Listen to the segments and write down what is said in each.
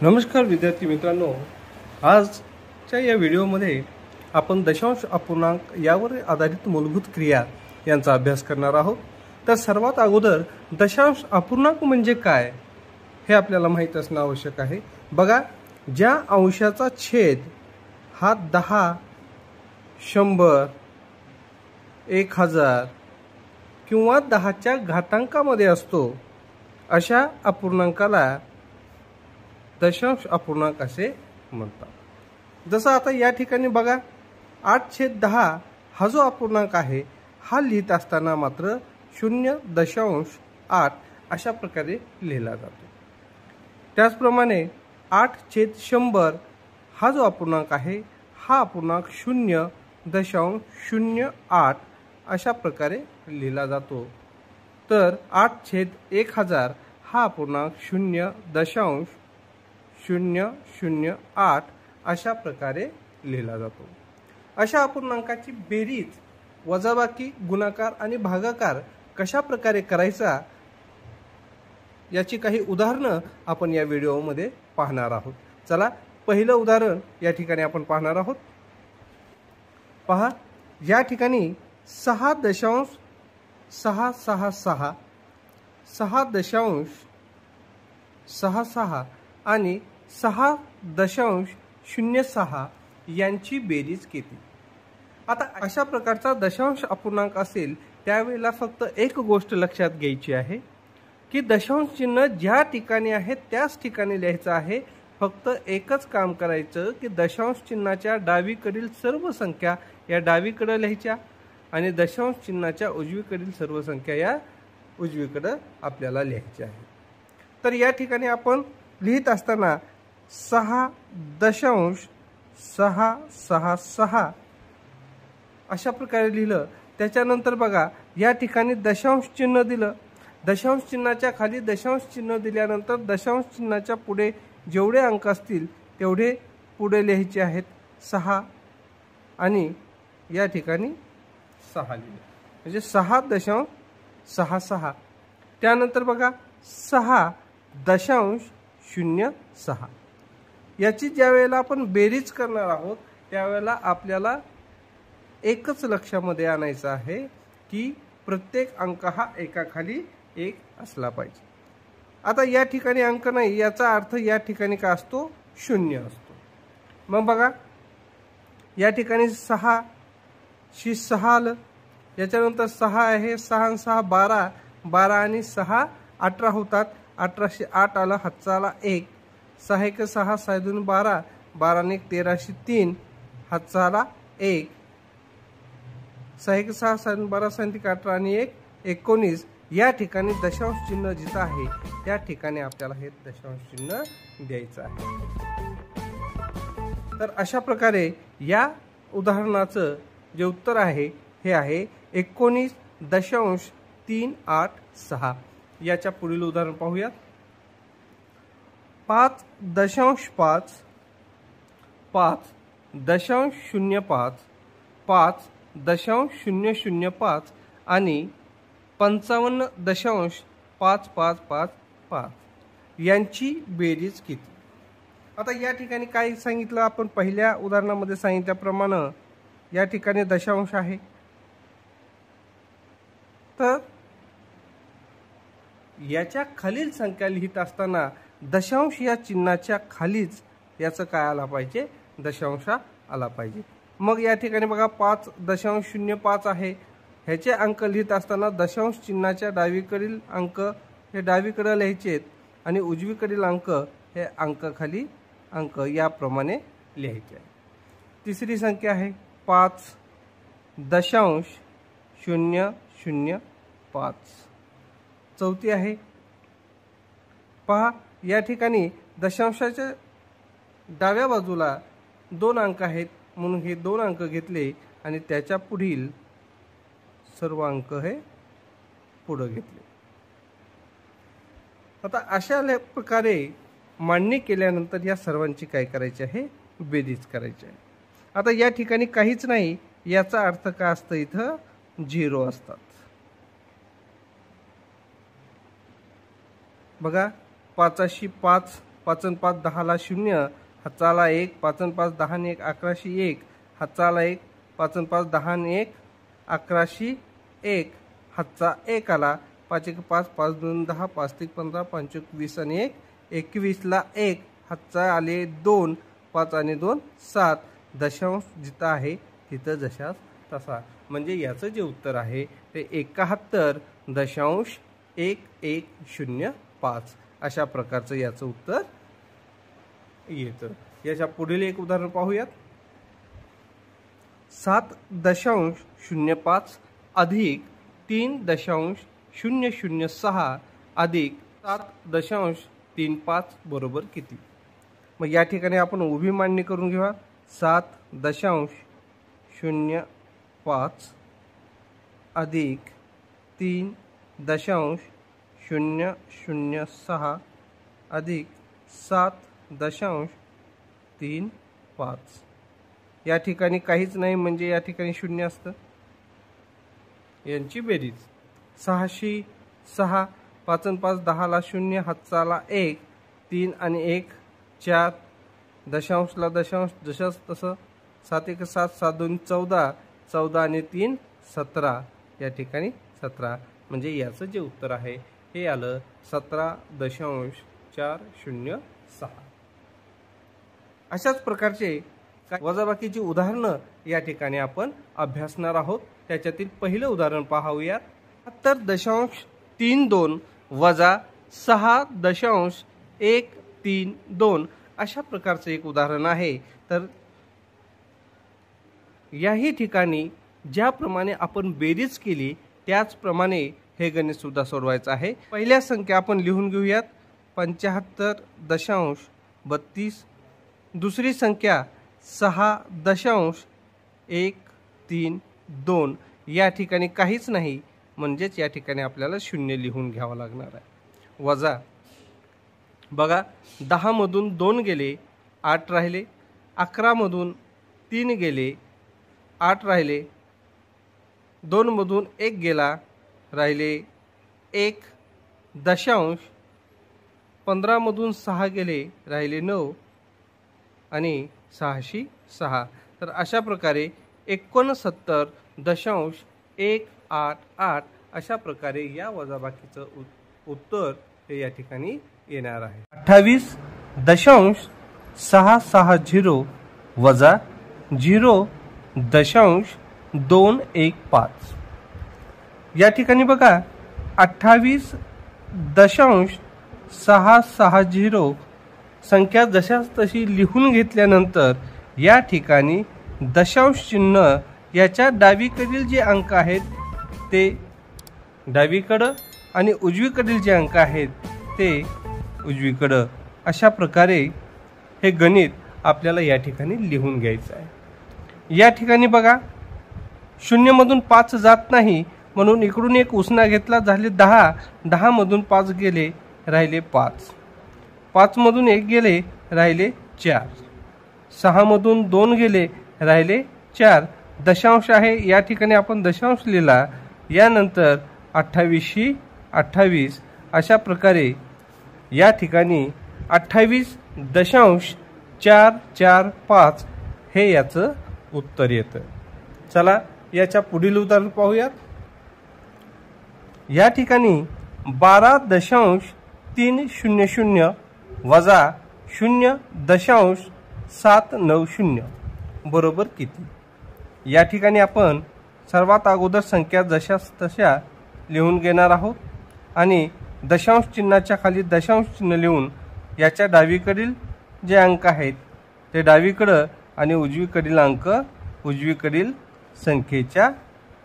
नमस्कार विद्यार्थी मित्रांनो, आजच्या या व्हिडिओमध्ये आपण दशांश अपूर्णांक यावर आधारित मूलभूत क्रिया यांचा अभ्यास करणार आहोत। तर सर्वात अगोदर दशांश अपूर्णांक म्हणजे काय हे आपल्याला माहित असणे आवश्यक आहे। बघा, ज्या अंशाचा छेद हा 10, 100, 1000 किंवा 10च्या घातांकामध्ये असतो अशा अपूर्णांकाला दशांश अपूर्णांक असे म्हणतात। जसं आता या ठिकाणी बघा, 8/10 हा जो अपूर्णांक आहे हा लिहित असताना मात्र 0.8 अशा प्रकारे लिहिला जातो। त्याचप्रमाणे 8/100 हा जो अपूर्णांक आहे हा अपूर्णांक 0.08 अशा प्रकारे लिहिला जातो। तर 8/1000 हा अपूर्णांक 0.008 अशा प्रकारे लिहिला जातो। अशा अपूर्णांकाची बेरीज, वजाबाकी, गुणाकार आणि भागाकार कशा प्रकारे करायचा याची काही उदाहरणं आपण या व्हिडिओमध्ये पाहणार आहोत। चला, पहिलं उदाहरण या ठिकाणी आपण पाहणार आहोत। पहा, या ठिकाणी 6.666 6.66 आणि 6.06 यांची बेरीज किती? आता अशा प्रकारचा दशांश अपूर्णांक असेल त्यावेळेला फक्त एक गोष्ट लक्षात घ्यायची आहे की दशांश चिन्ह ज्या ठिकाणी आहे त्याच ठिकाणी लिहायचं आहे। फक्त एकच काम करायचं की दशांश चिन्हाच्या डावीकडील सर्व संख्या या डावीकडे लिहायच्या आणि दशांश चिन्हाच्या उजवीकडील सर्व संख्या या उजवीकडे आपल्याला लिहायच्या आहे। तर या ठिकाणी आपण लिहित असताना 6.666 अशा प्रकारे लिहिलं। त्याच्यानंतर बघा, या ठिकाणी दशांश चिन्ह दिलं। दशांश चिन्हाच्या खाली दशांश चिन्ह दिल्यानंतर दशांश चिन्हाच्या पुढे जेवढे अंक असतील तेवढे पुढे लिहायचे आहेत 6 आणि या ठिकाणी 6 लिहिले म्हणजे 6.66। त्यानंतर बघा 6.06 याची ज्या वेळेला आपण बेरीज करणार आहोत त्यावेळेला आपल्याला एकच लक्षामध्ये आणायचं आहे की प्रत्येक अंक हा एकाखाली एक असला पाहिजे। आता या ठिकाणी अंक नाही याचा अर्थ या ठिकाणी काय असतो? 0 असतो। मग बघा, या ठिकाणी 6 आलं, याच्यानंतर 6 आहे, 6 आणि 6 12, 12 आणि 6 18 होतात, 1808 आला, हातचा आला 1, 6 1 6, 6 2 12, 12 आणि 1303 हातचा आला 1, 6 1 6, 6 2 12, 6 3 18 आणि 1 19। या ठिकाणी दशांश चिन्ह जिथं आहे त्या ठिकाणी आपल्याला हे दशांश चिन्ह द्यायचं आहे। तर अशा प्रकारे या उदाहरणाचं जे उत्तर आहे हे आहे 19.386। याच्या पुढील उदाहरण पाहूयात। 5.5 5.05 5.005 आणि 55.5555 यांची बेरीज किती? आता या ठिकाणी काय सांगितलं आपण पहिल्या उदाहरणामध्ये सांगितल्याप्रमाणे या ठिकाणी दशांश आहे, तर याच्या खालील संख्या लिहित असताना दशांश या चिन्हाच्या खालीच याचं काय आला पाहिजे? दशांश आला पाहिजे। मग या ठिकाणी बघा 5.05 आहे, ह्याचे अंक लिहित असताना दशांश चिन्हाच्या डावीकडील अंक हे डावीकडे लिहायचे आणि उजवीकडील अंक हे अंक खाली अंक याप्रमाणे लिहायचे आहे। तिसरी संख्या आहे 5.005। चौथी आहे, पहा या ठिकाणी दशांशाच्या डाव्या बाजूला 2 अंक आहेत म्हणून हे 2 अंक घेतले आणि त्याच्या पुढील सर्व अंक हे पुढे घेतले। आता अशा प्रकारे मांडणी केल्यानंतर या सर्वांची काय करायची आहे? बेरीज करायची आहे। आता या ठिकाणी काहीच नाही याचा अर्थ काय असतं? इथं 0 असतात। बघा, 5 5 5 आणि 5 10ला 0, हाताला 1, 5 आणि 5 10 आणि 1 1101, हाताला 1, 5 आणि 5 10 आणि 1 1101, हातचा 1 आला, 5 1 5, 5 2 10, 5 3 15, 5 1 20 आणि 1 21ला 1, हातचा आले 2, 5 आणि 2 7, दशांश जिथं आहे तिथं जशास तसा. म्हणजे याचं जे उत्तर आहे ते 71.1105 अशा प्रकारचं याचं उत्तर येतं. याच्या पुढील एक उदाहरण पाहूयात. 7.05 अधिक 3.006 अधिक 7.35 बरोबर किती? मग या ठिकाणी आपण उभी मांडणी करून घेऊया. 7.05 अधिक 3.006 अधिक 7.35. या ठिकाणी काहीच नाही म्हणजे या ठिकाणी 0 असतं. यांची बेरीज 606, 5 आणि 5 10ला 0, हातचाला 1, 3 आणि 1 4, दशांशला दशांश जशाच तसं, 7 1 7, 7 2 14, 14 आणि 3 17, या ठिकाणी 17. म्हणजे याचं जे उत्तर आहे हे आलं 17.406. अशाच प्रकारचे वजाबाकीची उदाहरणं या ठिकाणी आपण अभ्यासणार आहोत. त्याच्यातील पहिलं उदाहरण पाहूयात. 72.32 वजा 6.132 अशा प्रकारचं एक उदाहरण आहे. तर याही ठिकाणी ज्याप्रमाणे आपण बेरीज केली त्याचप्रमाणे हे गणित सुद्धा सोडवायचं आहे. पहिल्या संख्या आपण लिहून घेऊयात 75.32. दुसरी संख्या 6.132. या ठिकाणी काहीच नाही म्हणजेच या ठिकाणी आपल्याला 0 लिहून घ्यावं लागणार आहे. वजा बघा 10 मधून 2 गेले 8 राहिले, 11 मधून 3 गेले 8 राहिले, 2 मधून 1 गेला राहिले 1 दशांश, 15 मधून 6 गेले राहिले 9 आणि 606. तर अशा प्रकारे 69.188 अशा प्रकारे या वजाबाकीचं उत्तर हे या ठिकाणी येणार आहे. 28.660 वजा 0.215. या ठिकाणी बघा 28.660 संख्या जशाच तशी लिहून घेतल्यानंतर या ठिकाणी दशांश चिन्ह याच्या डावीकडील जे अंक आहेत ते डावीकडं आणि उजवीकडील जे अंक आहेत ते उजवीकडं, अशा प्रकारे हे गणित आपल्याला या ठिकाणी लिहून घ्यायचं आहे. या ठिकाणी बघा 0 मधून 5 जात नाही म्हणून इकडून एक उसना घेतला, झाले 10, 10 मधून 5 गेले राहिले 5, 5 मधून 1 गेले राहिले 4, 6 मधून 2 गेले राहिले 4, दशांश आहे या ठिकाणी आपण दशांश लिहिला. यानंतर 28 अशा प्रकारे या ठिकाणी 28.445 हे याचं उत्तर येतं. चला याच्या पुढील उदाहरण पाहूयात. या ठिकाणी 12.300 वजा 0.790 बरोबर किती? या ठिकाणी आपण सर्वात अगोदर संख्या जशाच तशा लिहून घेणार आहोत आणि दशांश चिन्हाच्या खाली दशांश चिन्ह लिहून याच्या डावीकडील जे अंक आहेत ते डावीकडं आणि उजवीकडील अंक उजवीकडील संख्येच्या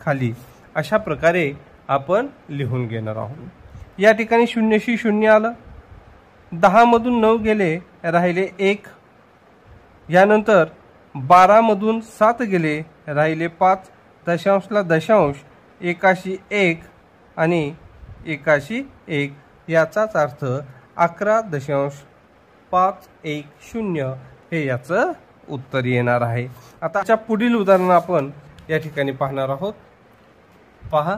खाली, अशा प्रकारे आपण लिहून घेणार आहोत. या ठिकाणी 0शी 0 आलं, 10 मधून 9 गेले राहिले 1, यानंतर 12 मधून 7 गेले राहिले 5, दशांशला दशांश, 1शी 1 आणि 1शी 1, याचाच अर्थ 11.510 हे याचं उत्तर येणार आहे. आता पुढील उदाहरण आपण या ठिकाणी पाहणार आहोत. पहा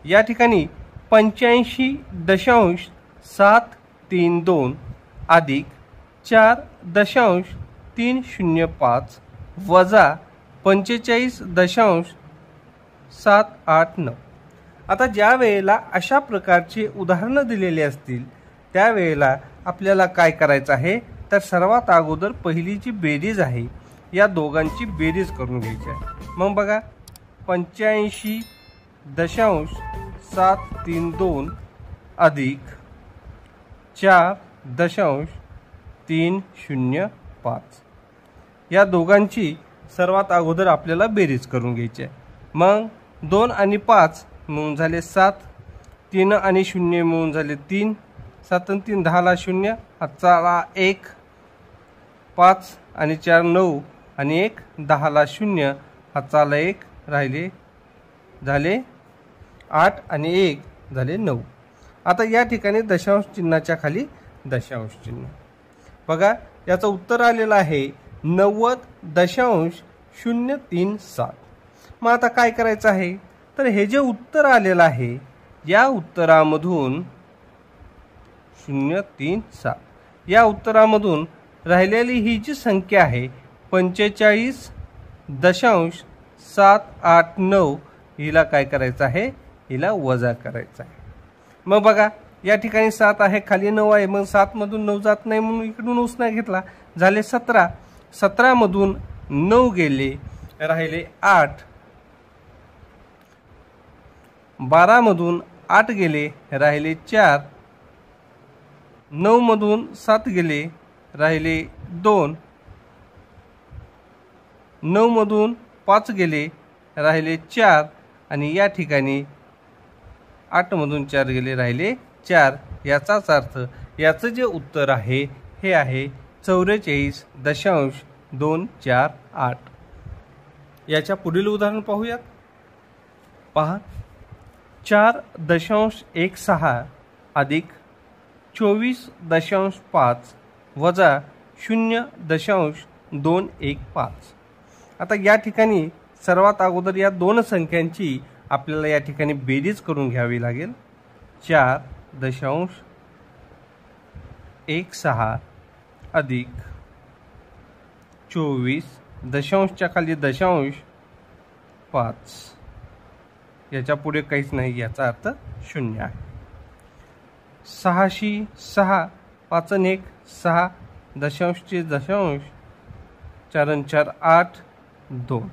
या ठिकाणी 85.732 अधिक 4.305 वजा 45.789. आता ज्या वेळेला अशा प्रकारचे उदाहरणं दिलेले असतील त्यावेळेला आपल्याला काय करायचं आहे, तर सर्वात अगोदर पहिली जी बेरीज आहे या दोघांची बेरीज करून घ्यायची आहे. मग बघा 85.732 अधिक 4.305 या दोघांची सर्वात अगोदर आपल्याला बेरीज करून घ्यायची आहे. मग 2 आणि 5 मिळून झाले 7, 3 आणि 0 मिळून झाले 3, 7 आणि 3 10 ला 0, हातचा 1, 5 आणि 4 9 आणि 1 10 ला 0, हातचा 1 राहिले, झाले 8 आणि 1 झाले 9. आता या ठिकाणी दशांश चिन्हाच्या खाली दशांश चिन्ह बघा, याचं उत्तर आलेलं आहे 90.037. मग आता काय करायचं आहे, तर हे जे उत्तर आलेलं आहे या उत्तरामधून 037 या उत्तरामधून राहिलेली ही जी संख्या आहे 45.789 हिला काय करायचं आहे, हिला वजा करायचं आहे. मग बघा या ठिकाणी 7 आहे, खाली 9 आहे, मग 7 मधून 9 जात नाही म्हणून इकडून उसना घेतला, झाले 17. 17 मधून 9 गेले, राहिले 8. 12 मधून 8 गेले, राहिले 4. 9 मधून 7 गेले, राहिले 2. 9 मधून 5 गेले, राहिले 4. आणि या ठिकाणी 8 मधून 4 गेले, राहिले 4. याचाच अर्थ याचं जे उत्तर आहे हे आहे 44.248. याच्या पुढील उदाहरण पाहूयात. पहा 4.16 अधिक 24.5 वजा 0.215. आता या ठिकाणी सर्वात अगोदर या दोन संख्यांची आपल्याला या ठिकाणी बेरीज करून घ्यावी लागेल. 4.16 अधिक 24 दशांशच्या खाली दशांश 5, याच्या पुढे काहीच नाही, याचा अर्थ 0 आहे. 606 5 आणि 1 6 दशांशचे दशांश 4 आणि 4 8 2.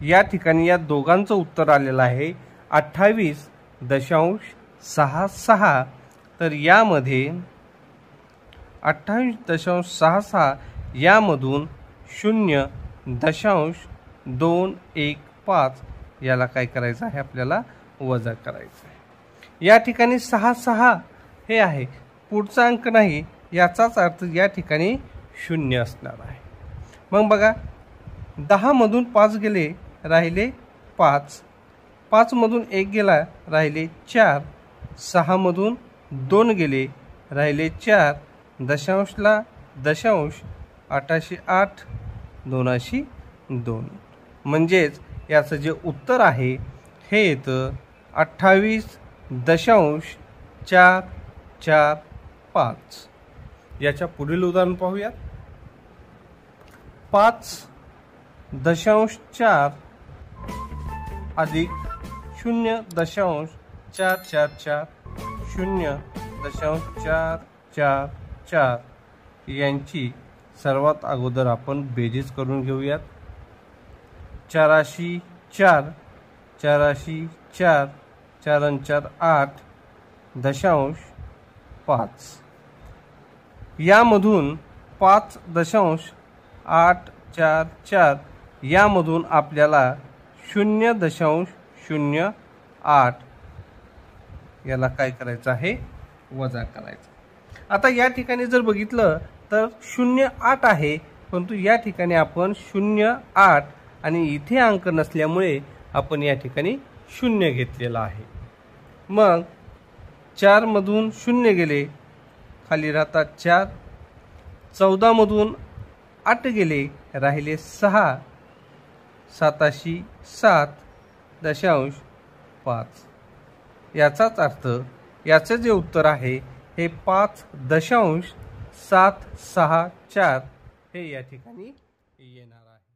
या ठिकाणी या दोघांचं उत्तर आलेलं आहे 28.66. तर यामध्ये 28.66 यामधून 0.215 याला काय करायचं आहे, आपल्याला वजा करायचं आहे. या ठिकाणी 6 हे आहे, पुढचा अंक नाही, याचाच अर्थ या ठिकाणी 0 असणार आहे. मग बघा 10 मधून 5 गेले, राहिले 5. 5 मधून 1 गेला, राहिले 4. 6 मधून 2 गेले, राहिले 4. दशांशला दशांश 808 202. म्हणजेच याचं जे उत्तर आहे हे येतं 28.445. याच्या पुढील उदाहरण पाहूयात. 5.4 अधिक 0.444 0.444 यांची सर्वात अगोदर आपण बेरीज करून घेऊयात. 404 404 4 आणि 4 8 दशांश 5. यामधून 5.844 यामधून आपल्याला 0.08 याला काय करायचं आहे, वजा करायचं. आता या ठिकाणी जर बघितलं तर 0.8 आहे, परंतु या ठिकाणी आपण 0.8 आणि इथे अंक नसल्यामुळे आपण या ठिकाणी 0 घेतलेला आहे. मग 4 मधून 0 गेले, खाली राहतात 4. 14 मधून 8 गेले, राहिले 6. 7.7 याचाच अर्थ याचं जे उत्तर आहे हे 5.8 764 हे या ठिकाणी येणार आहे.